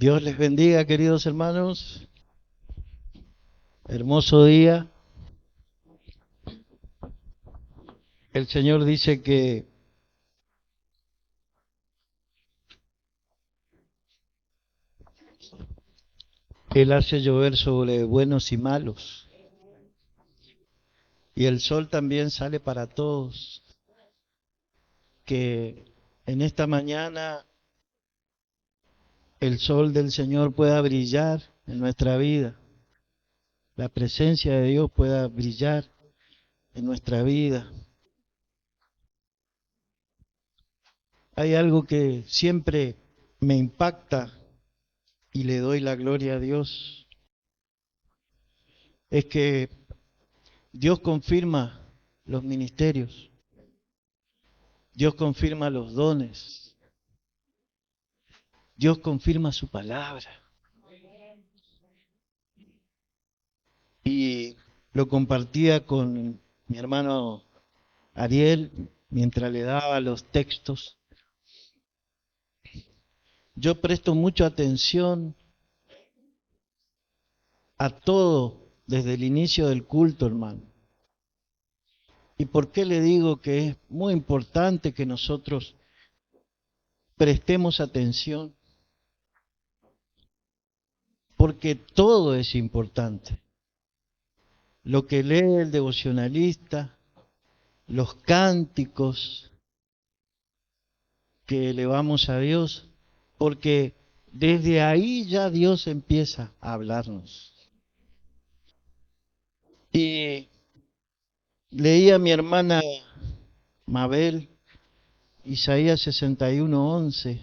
Dios les bendiga, queridos hermanos. Hermoso día. El Señor dice que Él hace llover sobre buenos y malos. Y el sol también sale para todos. Que en esta mañana el sol del Señor pueda brillar en nuestra vida. La presencia de Dios pueda brillar en nuestra vida. Hay algo que siempre me impacta y le doy la gloria a Dios. Es que Dios confirma los ministerios. Dios confirma los dones. Dios confirma su palabra. Y lo compartía con mi hermano Ariel mientras le daba los textos. Yo presto mucha atención a todo desde el inicio del culto, hermano. ¿Y por qué le digo que es muy importante que nosotros prestemos atención? Porque todo es importante. Lo que lee el devocionalista, los cánticos que elevamos a Dios, porque desde ahí ya Dios empieza a hablarnos. Y leía a mi hermana Mabel, Isaías 61:11,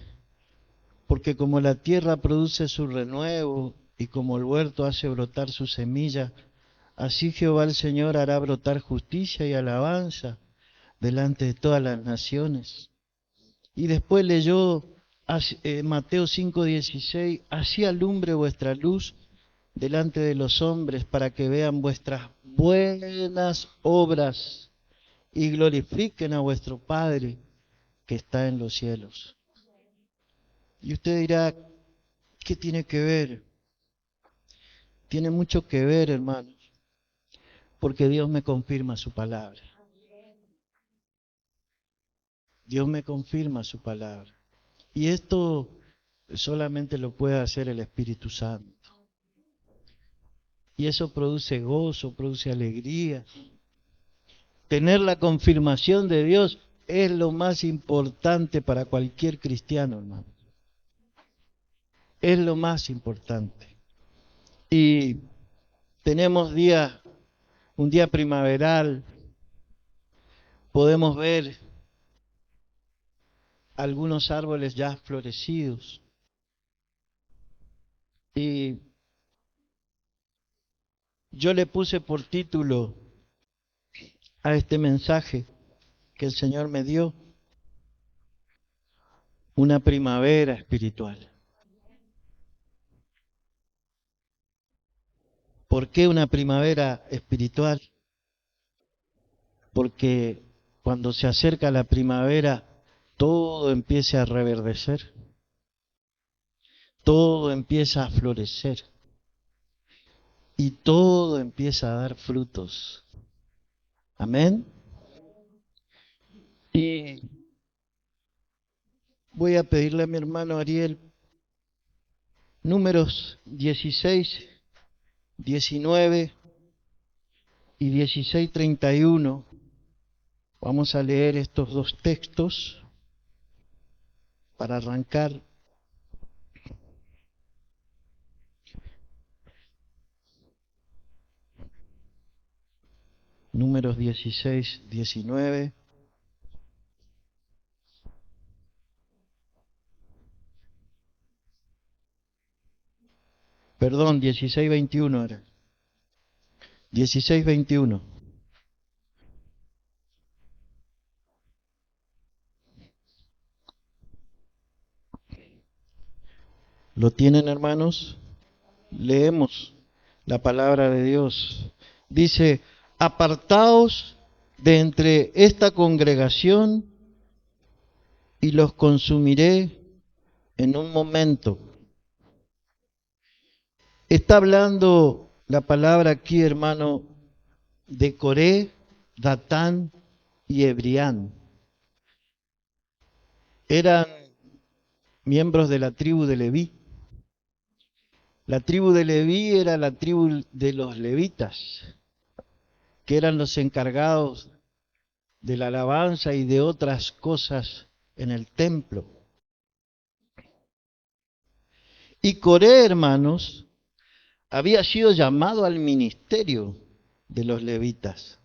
porque como la tierra produce su renuevo y como el huerto hace brotar su semilla, así Jehová el Señor hará brotar justicia y alabanza delante de todas las naciones. Y después leyó Mateo 5:16, así alumbre vuestra luz delante de los hombres para que vean vuestras buenas obras y glorifiquen a vuestro Padre que está en los cielos. Y usted dirá, ¿qué tiene que ver? Tiene mucho que ver, hermanos, porque Dios me confirma su palabra. Dios me confirma su palabra. Y esto solamente lo puede hacer el Espíritu Santo. Y eso produce gozo, produce alegría. Tener la confirmación de Dios es lo más importante para cualquier cristiano, hermano. Es lo más importante. Y tenemos un día primaveral, podemos ver algunos árboles ya florecidos. Y yo le puse por título a este mensaje que el Señor me dio, una primavera espiritual. ¿Por qué una primavera espiritual? Porque cuando se acerca la primavera, todo empieza a reverdecer, todo empieza a florecer y todo empieza a dar frutos. Amén. Y voy a pedirle a mi hermano Ariel números 16, 19 y 16:31. Vamos a leer estos dos textos para arrancar. Números 16, 19. Perdón, 16, 21 era. 16, 21. ¿Lo tienen, hermanos? Leemos la palabra de Dios. Dice, apartaos de entre esta congregación y los consumiré en un momento. Está hablando la palabra aquí, hermano, de Coré, Datán y Ebrián. Eran miembros de la tribu de Leví. La tribu de Leví era la tribu de los levitas, que eran los encargados de la alabanza y de otras cosas en el templo. Y Coré, hermanos, había sido llamado al ministerio de los levitas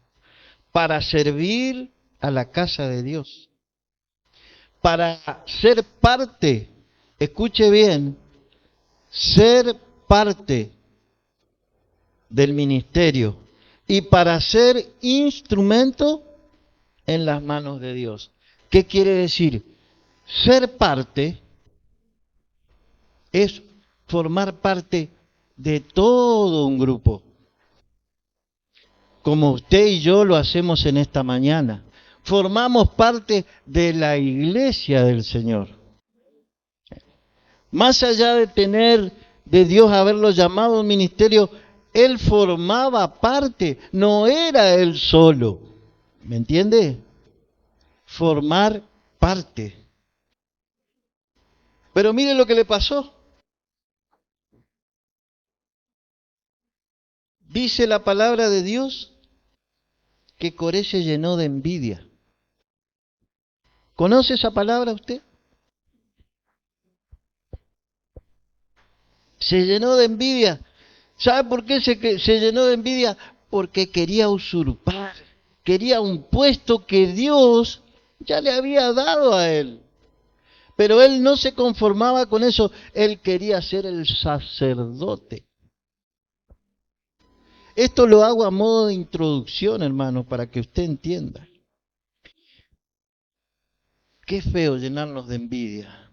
para servir a la casa de Dios, para ser parte, escuche bien, ser parte del ministerio y para ser instrumento en las manos de Dios. ¿Qué quiere decir? Ser parte es formar parte de todo un grupo, como usted y yo lo hacemos en esta mañana. Formamos parte de la iglesia del Señor. Más allá de tener, de Dios haberlo llamado a un ministerio, Él formaba parte, no era Él solo. ¿Me entiende? Formar parte. Pero mire lo que le pasó. Dice la palabra de Dios que Coré se llenó de envidia. ¿Conoce esa palabra usted? Se llenó de envidia. ¿Sabe por qué se llenó de envidia? Porque quería usurpar, quería un puesto que Dios ya le había dado a él. Pero él no se conformaba con eso, él quería ser el sacerdote. Esto lo hago a modo de introducción, hermano, para que usted entienda. Qué feo llenarnos de envidia.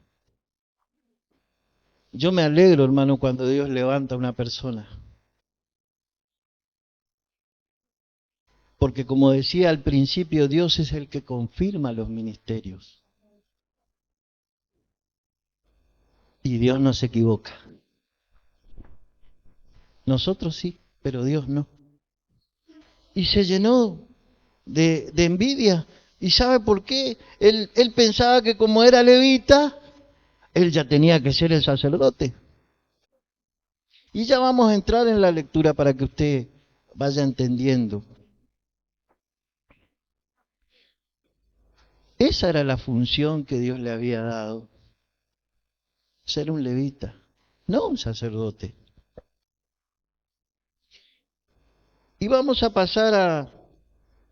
Yo me alegro, hermano, cuando Dios levanta a una persona. Porque como decía al principio, Dios es el que confirma los ministerios. Y Dios no se equivoca. Nosotros sí, pero Dios no. Y se llenó de envidia. ¿Y sabe por qué? Él pensaba que como era levita, él ya tenía que ser el sacerdote. Y ya vamos a entrar en la lectura para que usted vaya entendiendo. Esa era la función que Dios le había dado. Ser un levita, no un sacerdote. Y vamos a pasar a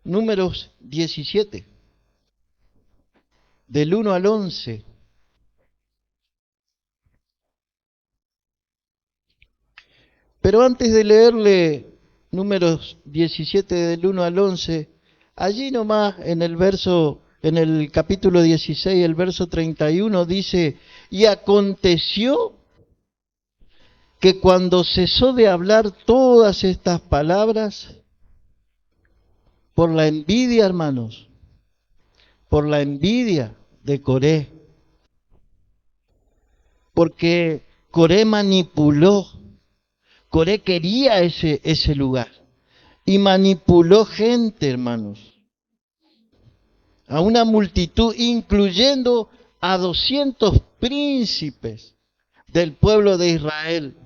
Números 17, del 1 al 11. Pero antes de leerle Números 17 del 1 al 11, allí nomás en el capítulo 16, el verso 31 dice: y aconteció que cuando cesó de hablar todas estas palabras, por la envidia, hermanos, por la envidia de Coré, porque Coré manipuló, Coré quería ese lugar y manipuló gente, hermanos, a una multitud, incluyendo a 200 príncipes del pueblo de Israel,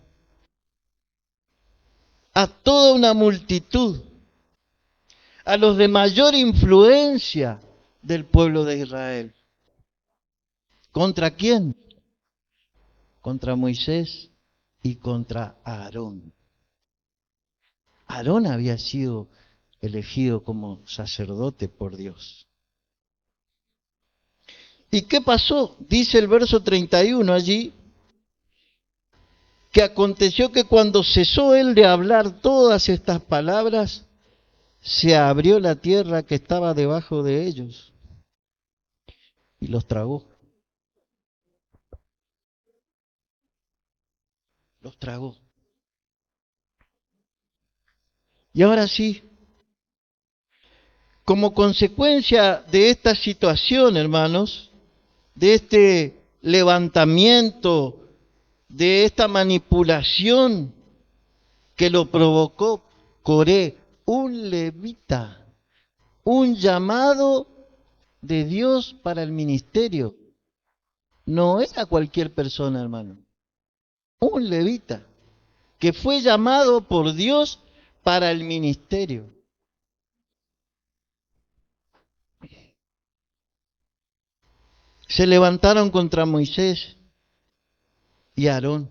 a toda una multitud, a los de mayor influencia del pueblo de Israel. ¿Contra quién? Contra Moisés y contra Aarón. Aarón había sido elegido como sacerdote por Dios. ¿Y qué pasó? Dice el verso 31 allí, que aconteció que cuando cesó él de hablar todas estas palabras, se abrió la tierra que estaba debajo de ellos y los tragó. Los tragó. Y ahora sí, como consecuencia de esta situación, hermanos, de este levantamiento, de esta manipulación que lo provocó Coré, un levita, un llamado de Dios para el ministerio. No era cualquier persona, hermano, un levita que fue llamado por Dios para el ministerio. Se levantaron contra Moisés y Aarón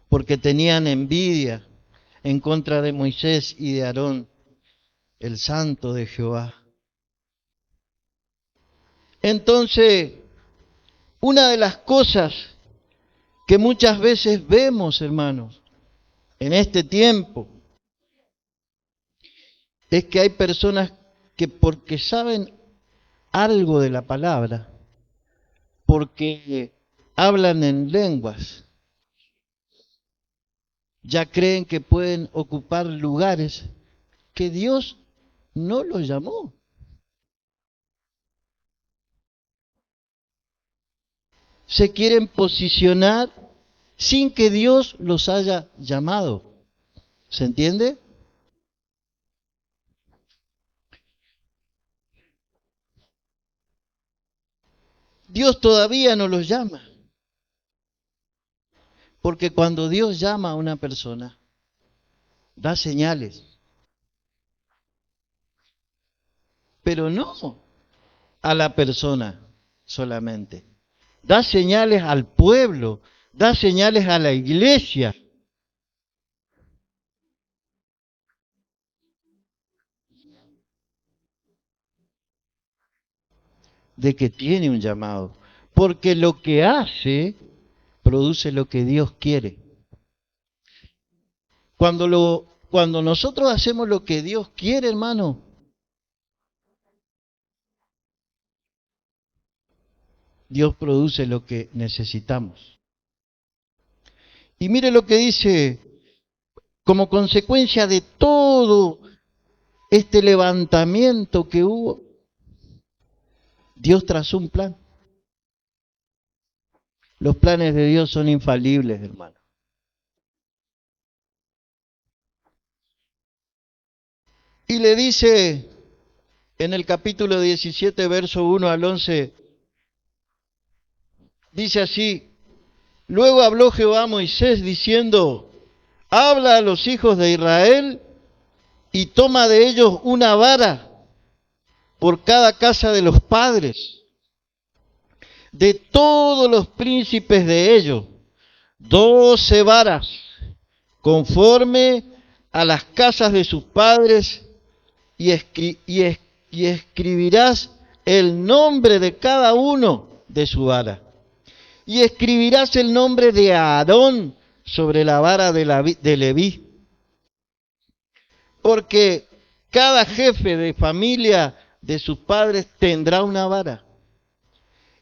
porque tenían envidia en contra de Moisés y de Aarón, el santo de Jehová. Entonces, una de las cosas que muchas veces vemos, hermanos, en este tiempo, es que hay personas que porque saben algo de la palabra, porque hablan en lenguas, ya creen que pueden ocupar lugares que Dios no los llamó. Se quieren posicionar sin que Dios los haya llamado. ¿Se entiende? Dios todavía no los llama. Porque cuando Dios llama a una persona, da señales. Pero no a la persona solamente. Da señales al pueblo, da señales a la iglesia. De que tiene un llamado. Porque lo que hace produce lo que Dios quiere. Cuando nosotros hacemos lo que Dios quiere, hermano, Dios produce lo que necesitamos. Y mire lo que dice, como consecuencia de todo este levantamiento que hubo, Dios trazó un plan. Los planes de Dios son infalibles, hermano. Y le dice en el capítulo 17, verso 1 al 11, dice así: luego habló Jehová a Moisés diciendo, habla a los hijos de Israel y toma de ellos una vara por cada casa de los padres, de todos los príncipes de ellos, 12 varas, conforme a las casas de sus padres, y escribirás el nombre de cada uno de su vara. Y escribirás el nombre de Aarón sobre la vara de Leví. Porque cada jefe de familia de sus padres tendrá una vara.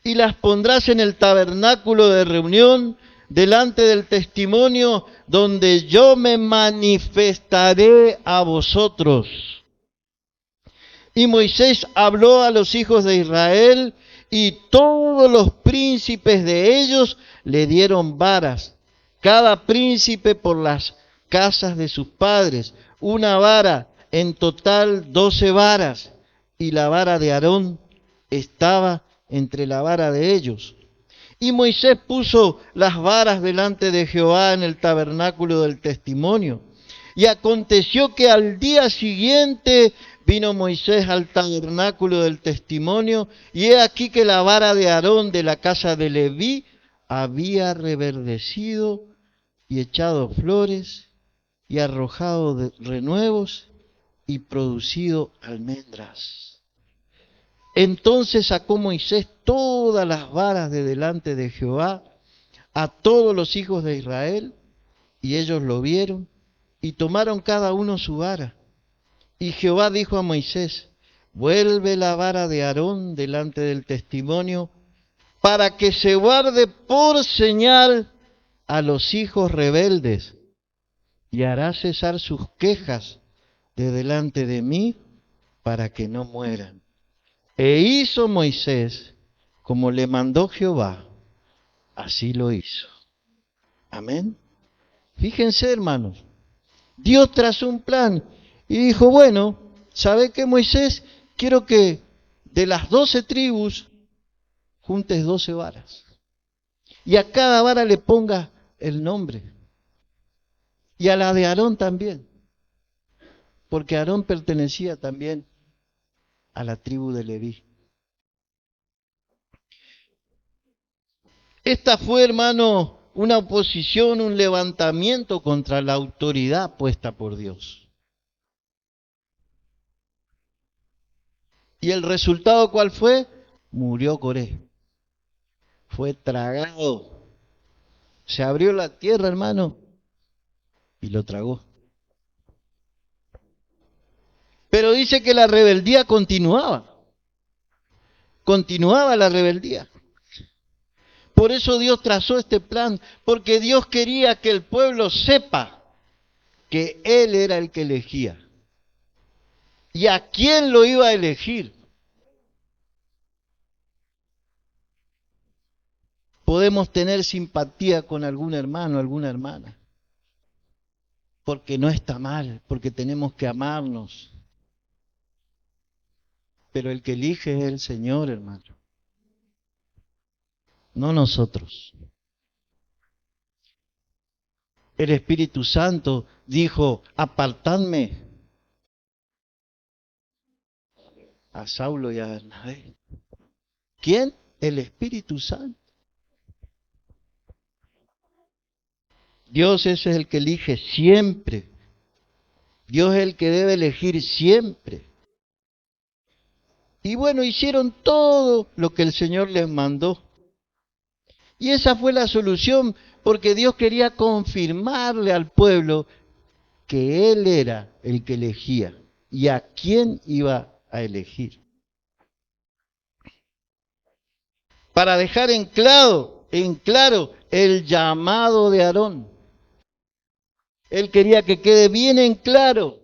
Y las pondrás en el tabernáculo de reunión delante del testimonio donde yo me manifestaré a vosotros. Y Moisés habló a los hijos de Israel, y todos los príncipes de ellos le dieron varas, cada príncipe por las casas de sus padres, una vara, en total 12 varas, y la vara de Aarón estaba entre la vara de ellos. Y Moisés puso las varas delante de Jehová en el tabernáculo del testimonio. Y aconteció que al día siguiente vino Moisés al tabernáculo del testimonio, y he aquí que la vara de Aarón de la casa de Leví había reverdecido y echado flores y arrojado renuevos y producido almendras. Entonces sacó Moisés todas las varas de delante de Jehová a todos los hijos de Israel, y ellos lo vieron y tomaron cada uno su vara. Y Jehová dijo a Moisés, vuelve la vara de Aarón delante del testimonio, para que se guarde por señal a los hijos rebeldes, y hará cesar sus quejas de delante de mí, para que no mueran. E hizo Moisés como le mandó Jehová, así lo hizo. Amén. Fíjense, hermanos, Dios trazó un plan y dijo, bueno, ¿sabe qué, Moisés? Quiero que de las 12 tribus juntes 12 varas. Y a cada vara le pongas el nombre. Y a la de Aarón también. Porque Aarón pertenecía también a la tribu de Leví. Esta fue, hermano, una oposición, un levantamiento contra la autoridad puesta por Dios. ¿Y el resultado cuál fue? Murió Coré. Fue tragado. Se abrió la tierra, hermano, y lo tragó. Pero dice que la rebeldía continuaba. Continuaba la rebeldía. Por eso Dios trazó este plan, porque Dios quería que el pueblo sepa que Él era el que elegía. ¿Y a quién lo iba a elegir? Podemos tener simpatía con algún hermano, alguna hermana, porque no está mal, porque tenemos que amarnos. Pero el que elige es el Señor, hermano, no nosotros. El Espíritu Santo dijo, apartadme a Saulo y a Bernabé. ¿Quién? El Espíritu Santo. Dios es el que elige siempre. Dios es el que debe elegir siempre. Y bueno, hicieron todo lo que el Señor les mandó. Y esa fue la solución, porque Dios quería confirmarle al pueblo que Él era el que elegía y a quién iba a elegir. Para dejar en claro el llamado de Aarón. Él quería que quede bien en claro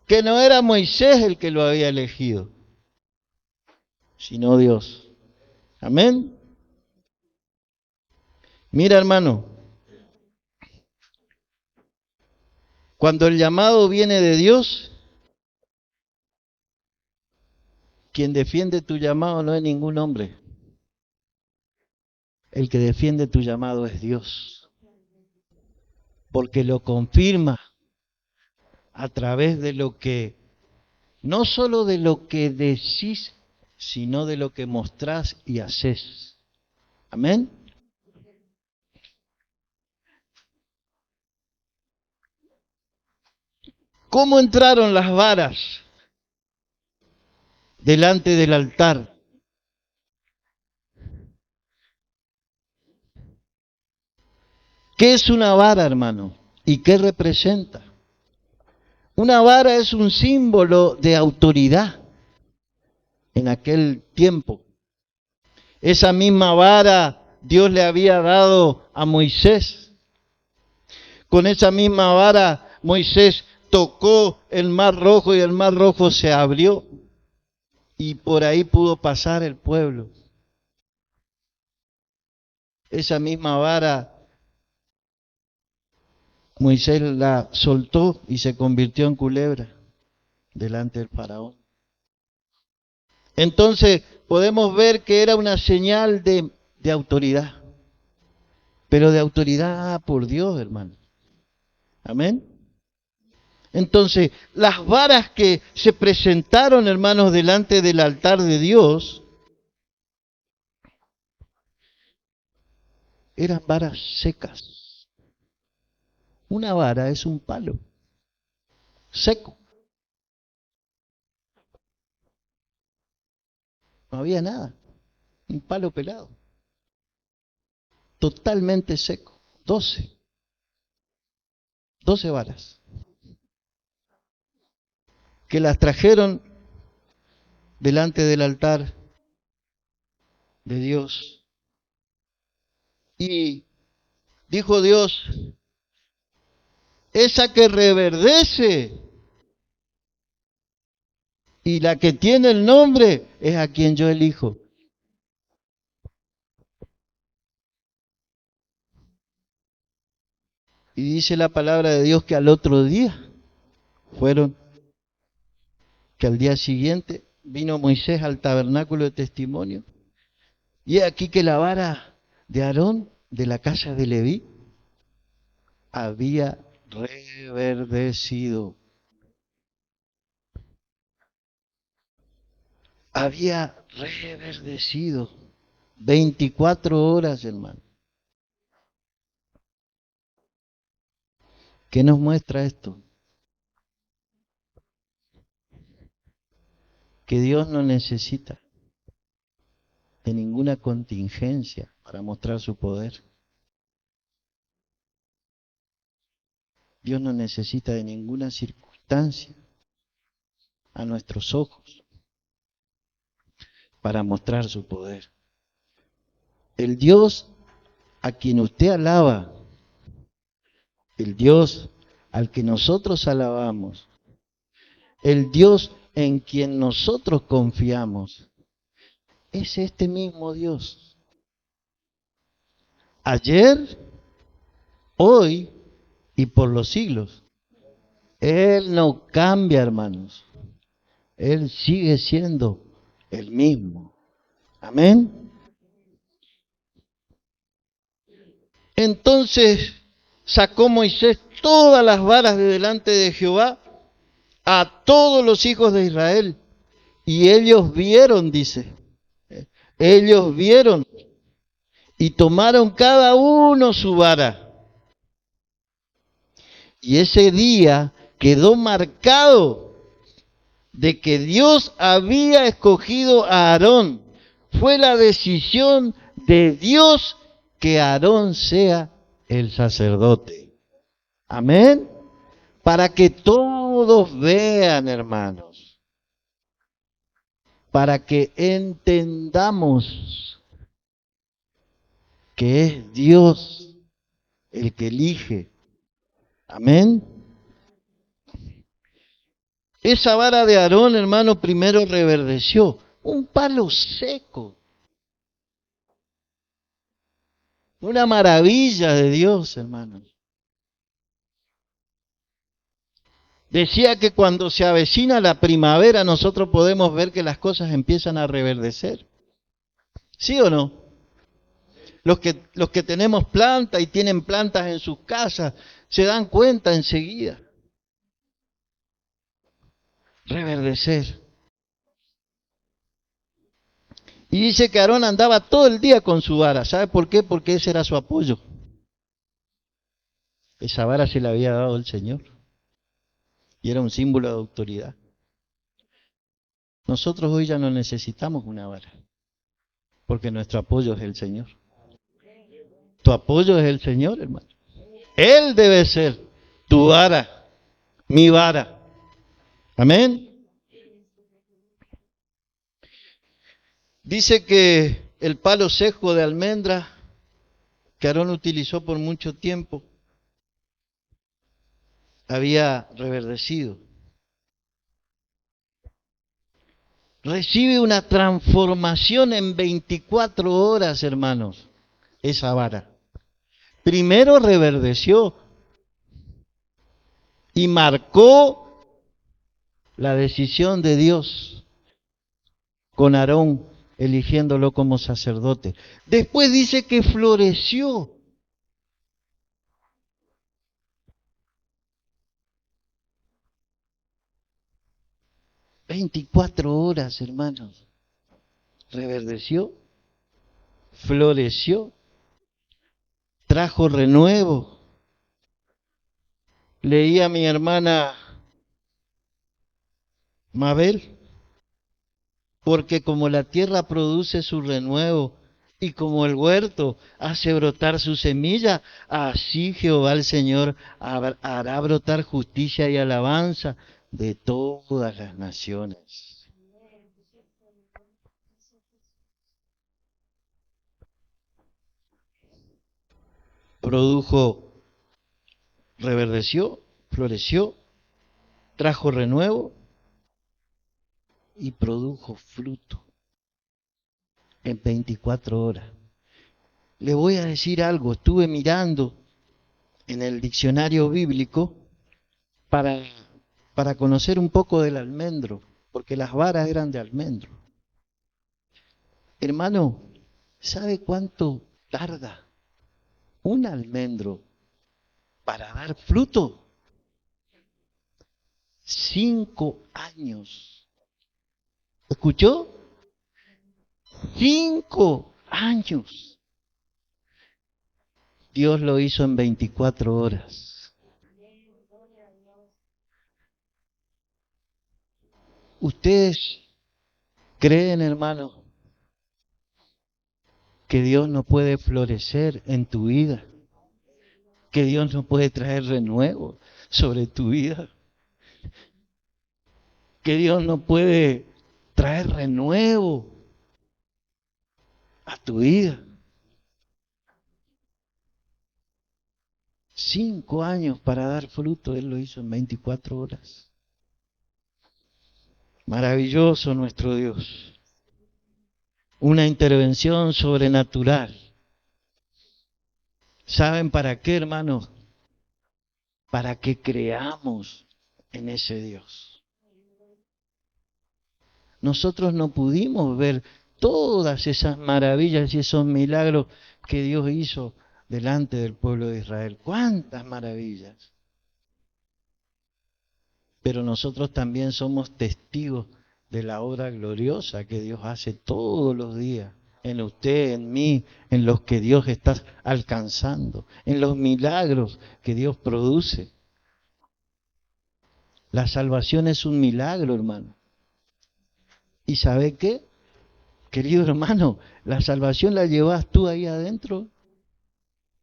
que no era Moisés el que lo había elegido, sino Dios. Amén. Mira, hermano, cuando el llamado viene de Dios, quien defiende tu llamado no es ningún hombre. El que defiende tu llamado es Dios, porque lo confirma a través de lo que, no solo de lo que decís, sino de lo que mostrás y haces. Amén. ¿Cómo entraron las varas delante del altar? ¿Qué es una vara, hermano? ¿Y qué representa? Una vara es un símbolo de autoridad en aquel tiempo. Esa misma vara Dios le había dado a Moisés. Con esa misma vara Moisés tocó el mar rojo y el mar rojo se abrió y por ahí pudo pasar el pueblo. Esa misma vara Moisés la soltó y se convirtió en culebra delante del faraón. Entonces podemos ver que era una señal de autoridad, pero de autoridad por Dios, hermano. Amén. Entonces, las varas que se presentaron, hermanos, delante del altar de Dios, eran varas secas. Una vara es un palo seco. No había nada. Un palo pelado. Totalmente seco. 12 varas. Que las trajeron delante del altar de Dios. Y dijo Dios, esa que reverdece y la que tiene el nombre es a quien yo elijo. Y dice la palabra de Dios que al otro día fueron, que al día siguiente vino Moisés al tabernáculo de testimonio. Y he aquí que la vara de Aarón, de la casa de Leví, había reverdecido. Había reverdecido. 24 horas, hermano. ¿Qué nos muestra esto? Que Dios no necesita de ninguna contingencia para mostrar su poder. Dios no necesita de ninguna circunstancia a nuestros ojos para mostrar su poder. El Dios a quien usted alaba, el Dios al que nosotros alabamos, el Dios en quien nosotros confiamos, es este mismo Dios. Ayer, hoy y por los siglos. Él no cambia, hermanos. Él sigue siendo el mismo. Amén. Entonces sacó Moisés todas las varas de delante de Jehová a todos los hijos de Israel. Y ellos vieron, dice. Ellos vieron y tomaron cada uno su vara. Y ese día quedó marcado de que Dios había escogido a Aarón. Fue la decisión de Dios que Aarón sea el sacerdote. Amén. Para que todos vean, hermanos. Para que entendamos que es Dios el que elige. Amén. Esa vara de Aarón, hermano, primero reverdeció. Un palo seco. Una maravilla de Dios, hermanos. Decía que cuando se avecina la primavera nosotros podemos ver que las cosas empiezan a reverdecer. ¿Sí o no? Los que tenemos plantas y tienen plantas en sus casas se dan cuenta enseguida. Reverdecer. Y dice que Aarón andaba todo el día con su vara. ¿Sabe por qué? Porque ese era su apoyo. Esa vara se la había dado el Señor. Y era un símbolo de autoridad. Nosotros hoy ya no necesitamos una vara. Porque nuestro apoyo es el Señor. Tu apoyo es el Señor, hermano. Él debe ser tu vara, mi vara. Amén. Dice que el palo seco de almendra que Aarón utilizó por mucho tiempo había reverdecido. Recibe una transformación en 24 horas, hermanos, esa vara. Primero reverdeció y marcó la decisión de Dios con Aarón, eligiéndolo como sacerdote. Después dice que floreció. ...24 horas, hermanos. Reverdeció, floreció, trajo renuevo. Leía a mi hermana Mabel, porque como la tierra produce su renuevo y como el huerto hace brotar su semilla, así Jehová el Señor hará brotar justicia y alabanza de todas las naciones. Produjo, reverdeció, floreció, trajo renuevo y produjo fruto en 24 horas. Le voy a decir algo, estuve mirando en el diccionario bíblico para, para conocer un poco del almendro, porque las varas eran de almendro. Hermano, ¿sabe cuánto tarda un almendro para dar fruto? 5 años. ¿Escuchó? 5 años. Dios lo hizo en 24 horas. ¿Ustedes creen, hermano, que Dios no puede florecer en tu vida? ¿Que Dios no puede traer renuevo sobre tu vida? ¿Que Dios no puede traer renuevo a tu vida? 5 años para dar fruto, Él lo hizo en 24 horas. Maravilloso nuestro Dios. Una intervención sobrenatural. ¿Saben para qué, hermanos? Para que creamos en ese Dios. Nosotros no pudimos ver todas esas maravillas y esos milagros que Dios hizo delante del pueblo de Israel. ¡Cuántas maravillas! Pero nosotros también somos testigos de la obra gloriosa que Dios hace todos los días, en usted, en mí, en los que Dios está alcanzando, en los milagros que Dios produce. La salvación es un milagro, hermano. ¿Y sabe qué? Querido hermano, la salvación la llevas tú ahí adentro.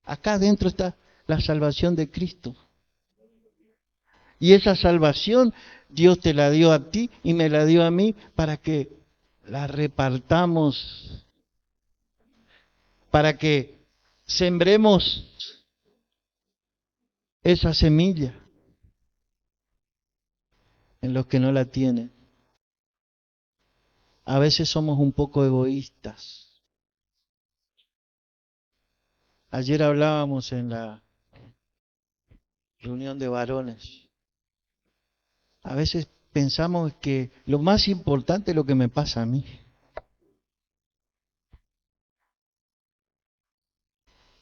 Acá adentro está la salvación de Cristo. Y esa salvación Dios te la dio a ti y me la dio a mí para que la repartamos, para que sembremos esa semilla en los que no la tienen. A veces somos un poco egoístas. Ayer hablábamos en la reunión de varones. A veces pensamos que lo más importante es lo que me pasa a mí.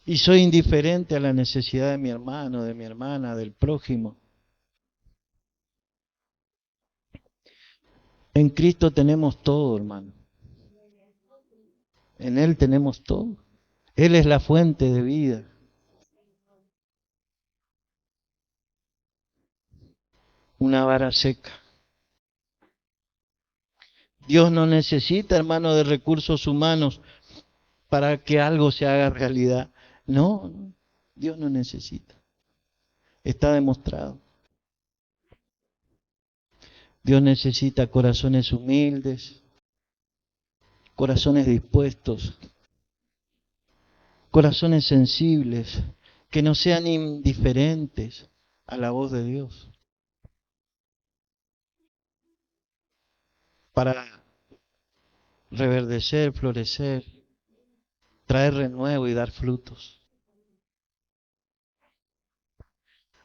Y soy indiferente a la necesidad de mi hermano, de mi hermana, del prójimo. En Cristo tenemos todo, hermano. En Él tenemos todo. Él es la fuente de vida. Una vara seca. Dios no necesita, hermano, de recursos humanos para que algo se haga realidad. No, Dios no necesita. Está demostrado. Dios necesita corazones humildes, corazones dispuestos, corazones sensibles, que no sean indiferentes a la voz de Dios, para reverdecer, florecer, traer renuevo y dar frutos.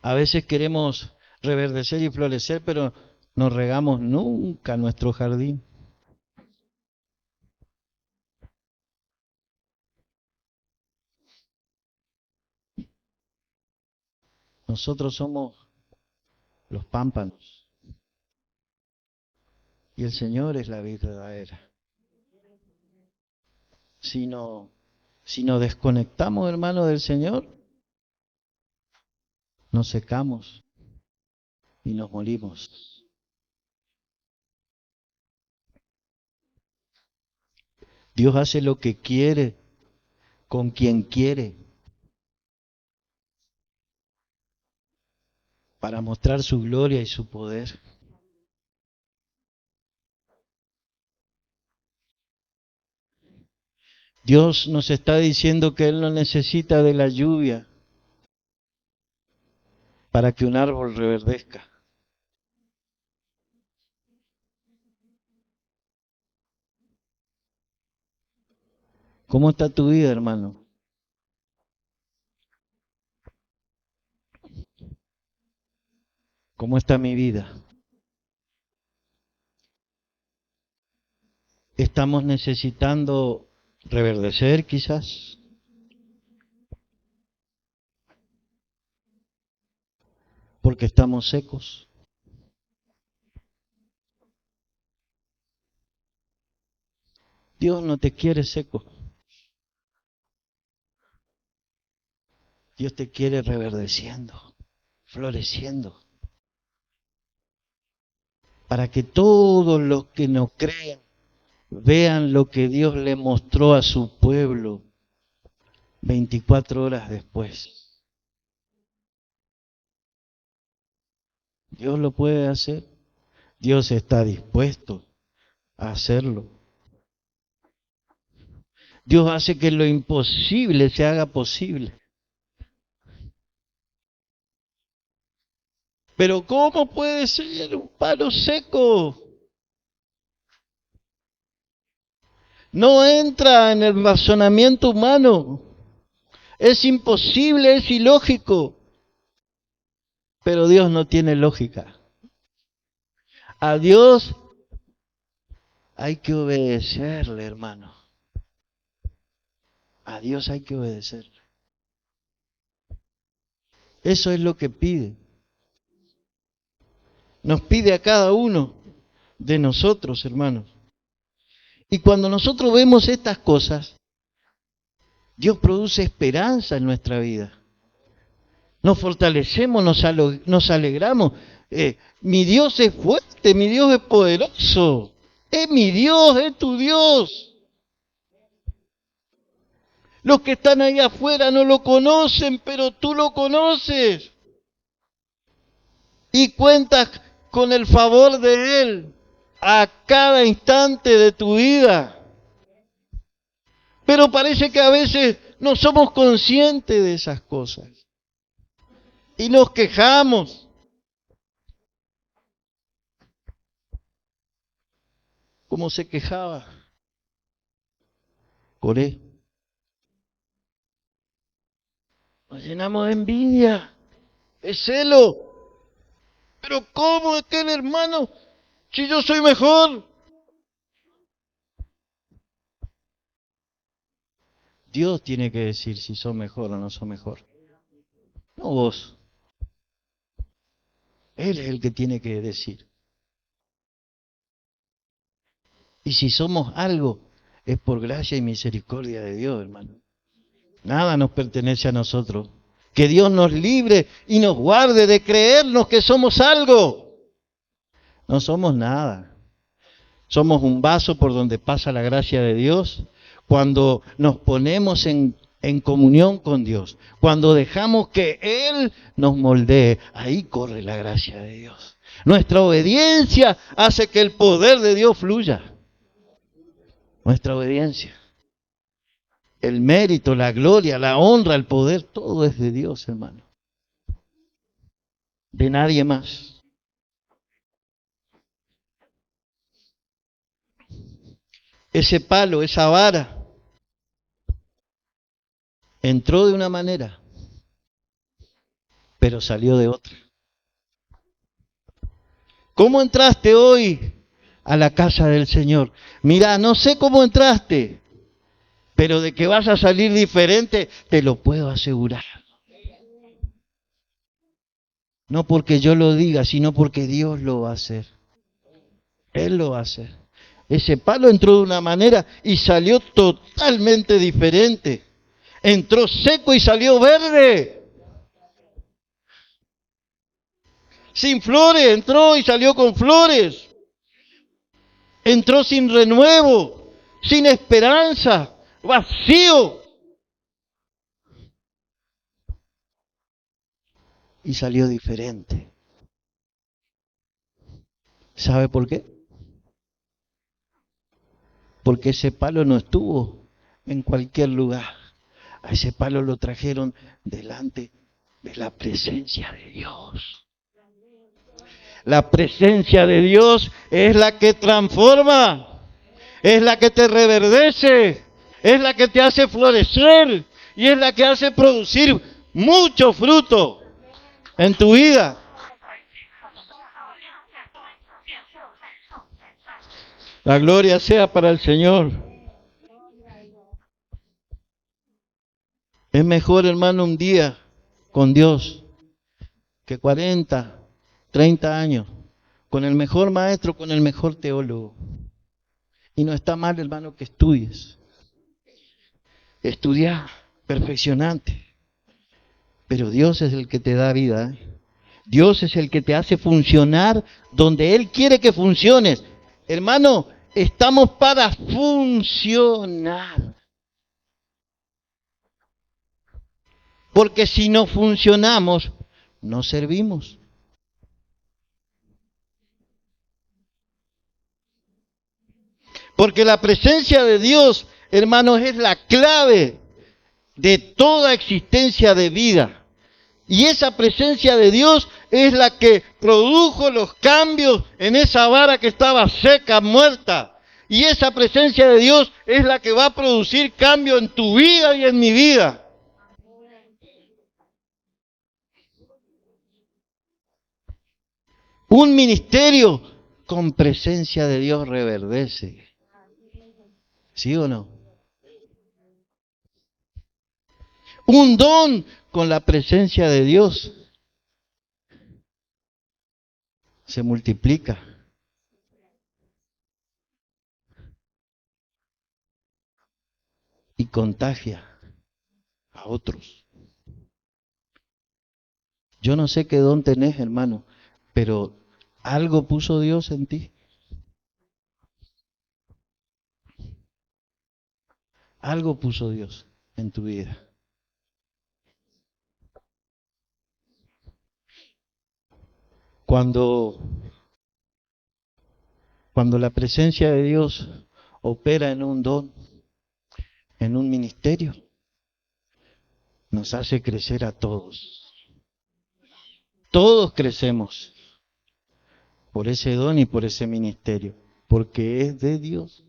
A veces queremos reverdecer y florecer, pero no regamos nunca nuestro jardín. Nosotros somos los pámpanos y el Señor es la vid verdadera. Si nos desconectamos, hermano, del Señor, nos secamos y nos morimos. Dios hace lo que quiere, con quien quiere, para mostrar su gloria y su poder. Dios nos está diciendo que Él no necesita de la lluvia para que un árbol reverdezca. ¿Cómo está tu vida, hermano? ¿Cómo está mi vida? ¿Estamos necesitando reverdecer quizás? Porque estamos secos. Dios no te quiere seco. Dios te quiere reverdeciendo, floreciendo. Para que todos los que no crean vean lo que Dios le mostró a su pueblo 24 horas después. Dios lo puede hacer. Dios está dispuesto a hacerlo. Dios hace que lo imposible se haga posible. Pero ¿cómo puede ser un palo seco? No entra en el razonamiento humano. Es imposible, es ilógico. Pero Dios no tiene lógica. A Dios hay que obedecerle, hermano. A Dios hay que obedecerle. Eso es lo que pide. Nos pide a cada uno de nosotros, hermanos. Y cuando nosotros vemos estas cosas, Dios produce esperanza en nuestra vida. Nos fortalecemos, nos alegramos. Mi Dios es fuerte, mi Dios es poderoso. Es mi Dios, es tu Dios. Los que están ahí afuera no lo conocen, pero tú lo conoces. Y cuentas con el favor de Él a cada instante de tu vida. Pero parece que a veces no somos conscientes de esas cosas. Y nos quejamos. ¿Cómo se quejaba Coré? Nos llenamos de envidia, de celo. Pero ¿cómo es que el hermano, si yo soy mejor? Dios tiene que decir si son mejor o no son mejor. No vos. Él es el que tiene que decir. Y si somos algo, es por gracia y misericordia de Dios, hermano. Nada nos pertenece a nosotros. Que Dios nos libre y nos guarde de creernos que somos algo. No somos nada. Somos un vaso por donde pasa la gracia de Dios. Cuando nos ponemos en comunión con Dios, cuando dejamos que Él nos moldee, ahí corre la gracia de Dios. Nuestra obediencia hace que el poder de Dios fluya. Nuestra obediencia. El mérito, la gloria, la honra, el poder, todo es de Dios, hermano. De nadie más. Ese palo, esa vara, entró de una manera, pero salió de otra. ¿Cómo entraste hoy a la casa del Señor? Mira, no sé cómo entraste, pero de que vas a salir diferente, te lo puedo asegurar. No porque yo lo diga, sino porque Dios lo va a hacer. Él lo va a hacer. Ese palo entró de una manera y salió totalmente diferente. Entró seco y salió verde. Sin flores, entró y salió con flores. Entró sin renuevo, sin esperanza, vacío. Y salió diferente. ¿Sabe por qué? Porque ese palo no estuvo en cualquier lugar. A ese palo lo trajeron delante de la presencia de Dios. La presencia de Dios es la que transforma, es la que te reverdece, es la que te hace florecer y es la que hace producir mucho fruto en tu vida. La gloria sea para el Señor. Es mejor, hermano, un día con Dios que 40, 30 años con el mejor maestro, con el mejor teólogo. Y no está mal, hermano, que estudies. Estudia, perfeccionante. Pero Dios es el que te da vida, ¿eh? Dios es el que te hace funcionar donde Él quiere que funciones. Hermano, estamos para funcionar. Porque si no funcionamos, no servimos. Porque la presencia de Dios, hermanos, es la clave de toda existencia de vida. Y esa presencia de Dios es la que produjo los cambios en esa vara que estaba seca, muerta. Y esa presencia de Dios es la que va a producir cambio en tu vida y en mi vida. Un ministerio con presencia de Dios reverdece. ¿Sí o no? Un don con la presencia de Dios se multiplica y contagia a otros. Yo no sé qué don tenés, hermano, pero algo puso Dios en ti. Algo puso Dios en tu vida. Cuando, cuando la presencia de Dios opera en un don, en un ministerio, nos hace crecer a todos. Todos crecemos por ese don y por ese ministerio, porque es de Dios.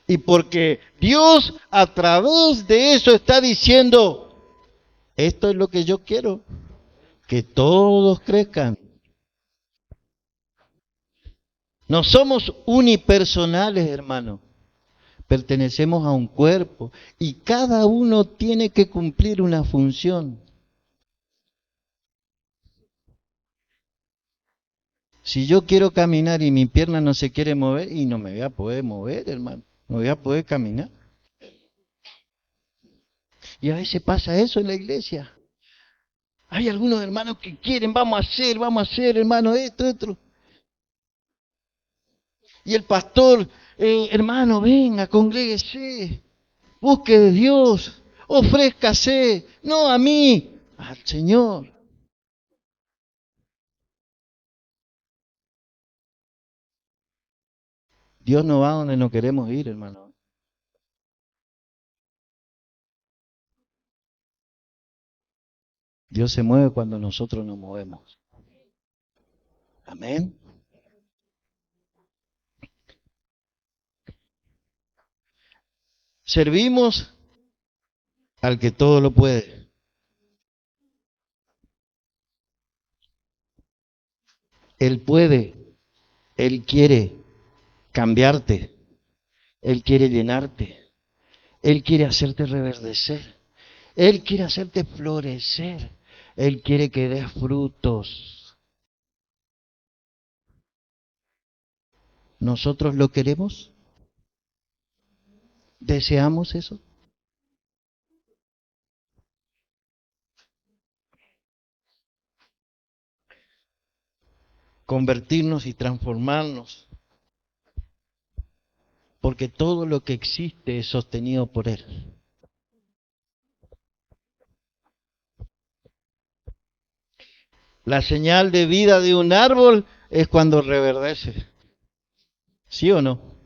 Y porque Dios a través de eso está diciendo, esto es lo que yo quiero, que todos crezcan. No somos unipersonales, hermano. Pertenecemos a un cuerpo y cada uno tiene que cumplir una función. Si yo quiero caminar y mi pierna no se quiere mover, y no me voy a poder mover, hermano, no voy a poder caminar. Y a veces pasa eso en la iglesia. Hay algunos hermanos que quieren, vamos a hacer, hermano, esto, otro. Y el pastor, hermano, venga, congréguese, busque de Dios, ofrézcase, no a mí, al Señor. Dios no va donde no queremos ir, hermano. Dios se mueve cuando nosotros nos movemos. Amén. Servimos al que todo lo puede. Él puede, Él quiere cambiarte, Él quiere llenarte, Él quiere hacerte reverdecer, Él quiere hacerte florecer, Él quiere que des frutos. ¿Nosotros lo queremos? ¿Deseamos eso? Convertirnos y transformarnos, porque todo lo que existe es sostenido por Él. La señal de vida de un árbol es cuando reverdece. ¿Sí o no?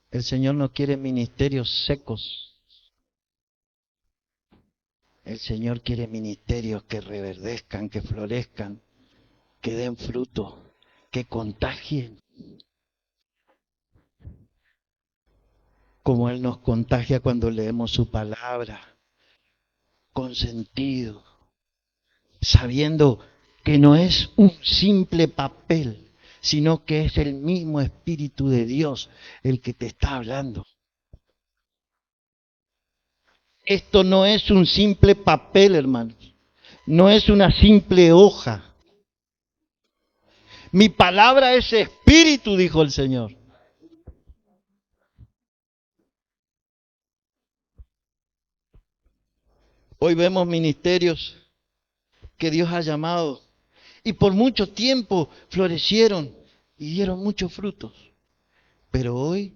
El Señor no quiere ministerios secos. El Señor quiere ministerios que reverdezcan, que florezcan, que den fruto, que contagien, como Él nos contagia cuando leemos su palabra, con sentido, sabiendo que no es un simple papel, sino que es el mismo Espíritu de Dios el que te está hablando. Esto no es un simple papel, hermanos. No es una simple hoja. Mi palabra es espíritu, dijo el Señor. Hoy vemos ministerios que Dios ha llamado y por mucho tiempo florecieron y dieron muchos frutos, pero hoy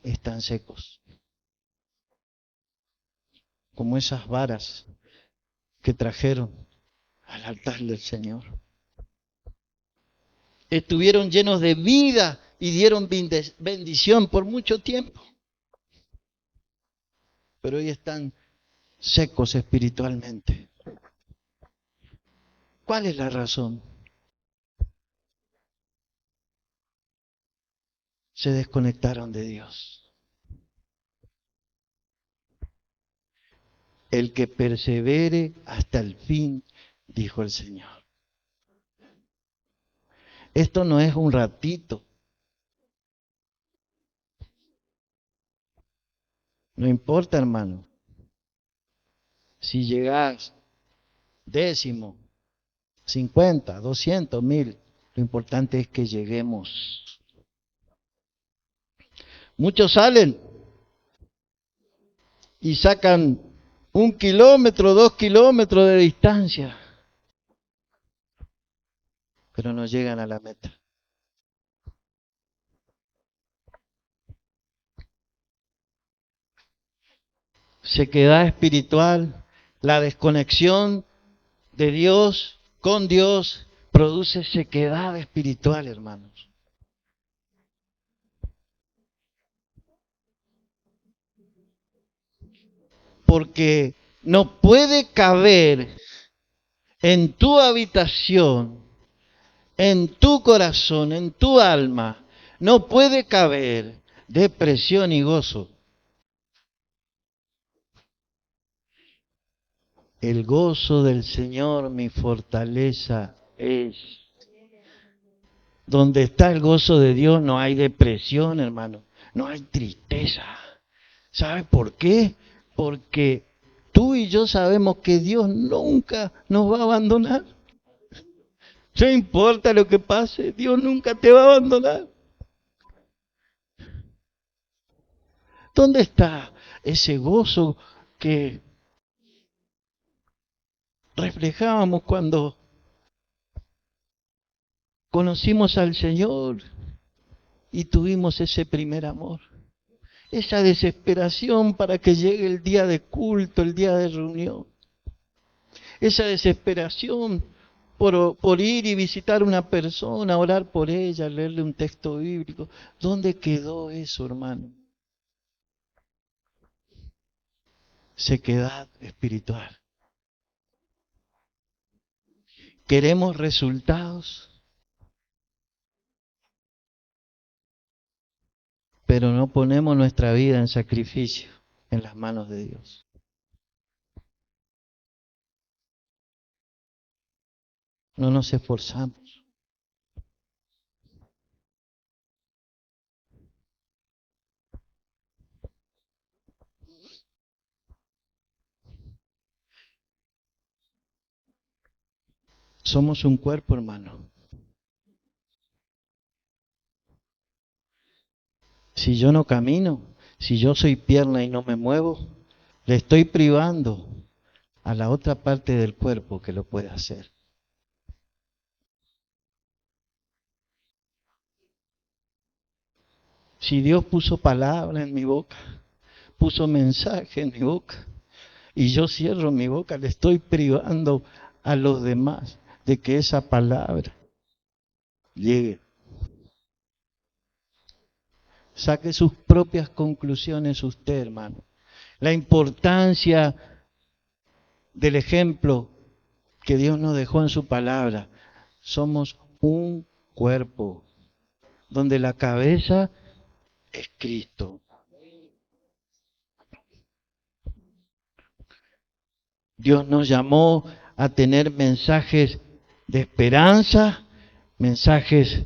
están secos, como esas varas que trajeron al altar del Señor. Estuvieron llenos de vida y dieron bendición por mucho tiempo, pero hoy están secos espiritualmente. ¿Cuál es la razón? Se desconectaron de Dios. El que persevere hasta el fin, dijo el Señor. Esto no es un ratito. No importa, hermano. Si llegas 10, 50, 200, 1000, lo importante es que lleguemos. Muchos salen y sacan 1 kilómetro, 2 kilómetros de distancia, pero no llegan a la meta. Sequedad espiritual, la desconexión de Dios con Dios produce sequedad espiritual, hermanos. Porque no puede caber en tu habitación, en tu corazón, en tu alma, no puede caber depresión y gozo. El gozo del Señor, mi fortaleza es. Donde está el gozo de Dios no hay depresión, hermano, no hay tristeza. ¿Sabe por qué? Porque tú y yo sabemos que Dios nunca nos va a abandonar. No importa lo que pase, Dios nunca te va a abandonar. ¿Dónde está ese gozo que reflejábamos cuando conocimos al Señor y tuvimos ese primer amor? Esa desesperación para que llegue el día de culto, el día de reunión. Esa desesperación por ir y visitar a una persona, orar por ella, leerle un texto bíblico. ¿Dónde quedó eso, hermano? Sequedad espiritual. ¿Queremos resultados? Pero no ponemos nuestra vida en sacrificio en las manos de Dios. No nos esforzamos. Somos un cuerpo, hermano. Si yo no camino, si yo soy pierna y no me muevo, le estoy privando a la otra parte del cuerpo que lo puede hacer. Si Dios puso palabra en mi boca, puso mensaje en mi boca, y yo cierro mi boca, le estoy privando a los demás de que esa palabra llegue. Saque sus propias conclusiones usted, hermano. La importancia del ejemplo que Dios nos dejó en su palabra. Somos un cuerpo donde la cabeza es Cristo. Dios nos llamó a tener mensajes de esperanza, mensajes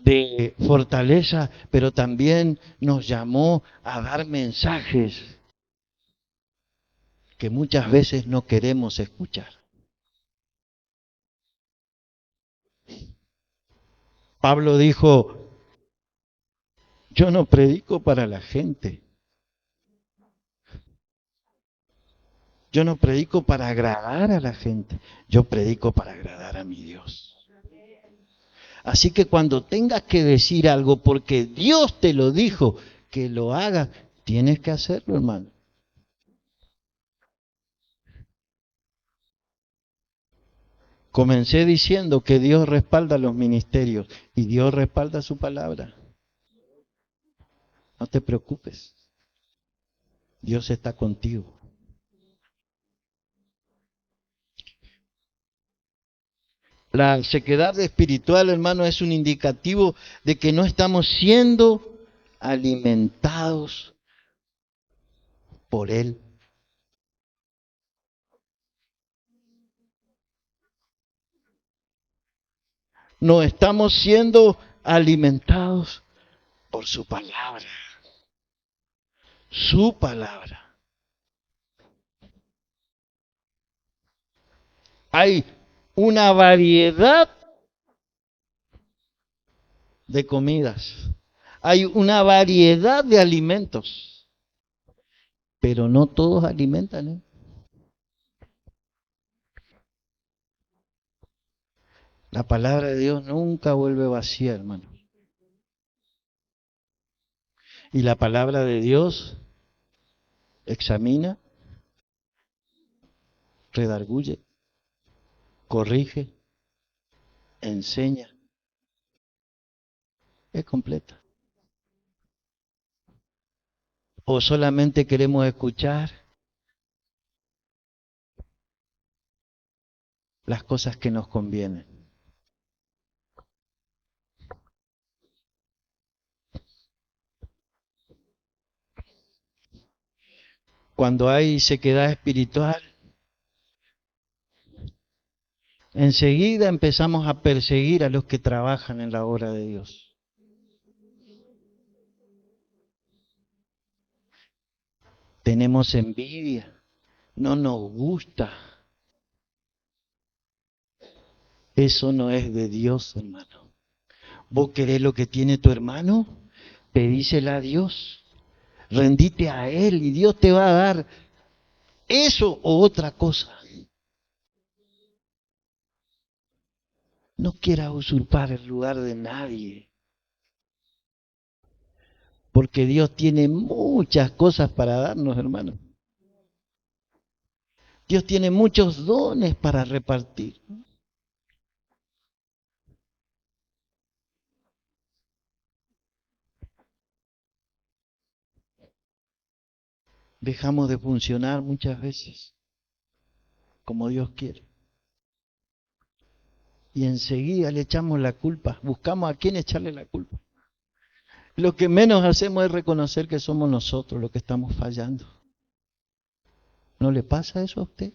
de fortaleza, pero también nos llamó a dar mensajes que muchas veces no queremos escuchar. Pablo dijo, yo no predico para la gente, yo no predico para agradar a la gente, yo predico para agradar a mi Dios. Así que cuando tengas que decir algo porque Dios te lo dijo, que lo hagas, tienes que hacerlo, hermano. Comencé diciendo que Dios respalda los ministerios y Dios respalda su palabra. No te preocupes, Dios está contigo. La sequedad espiritual, hermano, es un indicativo de que no estamos siendo alimentados por Él. No estamos siendo alimentados por su palabra. Su palabra. Hay una variedad de comidas. Hay una variedad de alimentos. Pero no todos alimentan, ¿eh? La palabra de Dios nunca vuelve vacía, hermano. Y la palabra de Dios examina, redarguye, corrige, enseña. Es completa. O solamente queremos escuchar las cosas que nos convienen. Cuando hay sequedad espiritual, enseguida empezamos a perseguir a los que trabajan en la obra de Dios. Tenemos envidia, no nos gusta. Eso no es de Dios, hermano. ¿Vos querés lo que tiene tu hermano? Pedísela a Dios. Rendite a Él y Dios te va a dar eso o otra cosa. No quieras usurpar el lugar de nadie. Porque Dios tiene muchas cosas para darnos, hermano. Dios tiene muchos dones para repartir. Dejamos de funcionar muchas veces como Dios quiere. Y enseguida le echamos la culpa. Buscamos a quién echarle la culpa. Lo que menos hacemos es reconocer que somos nosotros los que estamos fallando. ¿No le pasa eso a usted?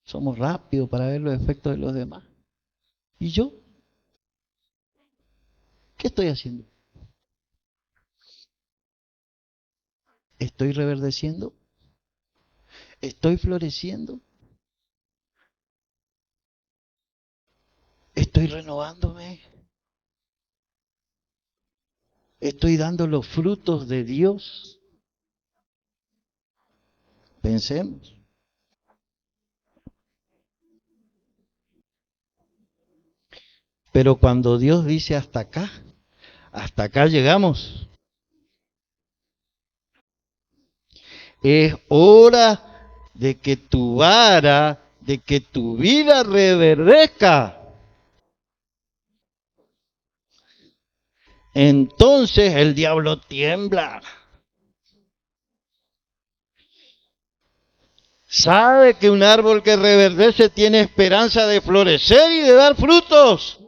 Somos rápidos para ver los efectos de los demás. ¿Y yo? ¿Qué estoy haciendo? ¿Estoy reverdeciendo? ¿Estoy floreciendo? ¿Estoy renovándome? ¿Estoy dando los frutos de Dios? Pensemos. Pero cuando Dios dice hasta acá llegamos, es hora de que tu vara, de que tu vida reverdezca. Entonces el diablo tiembla. Sabe que un árbol que reverdece tiene esperanza de florecer y de dar frutos.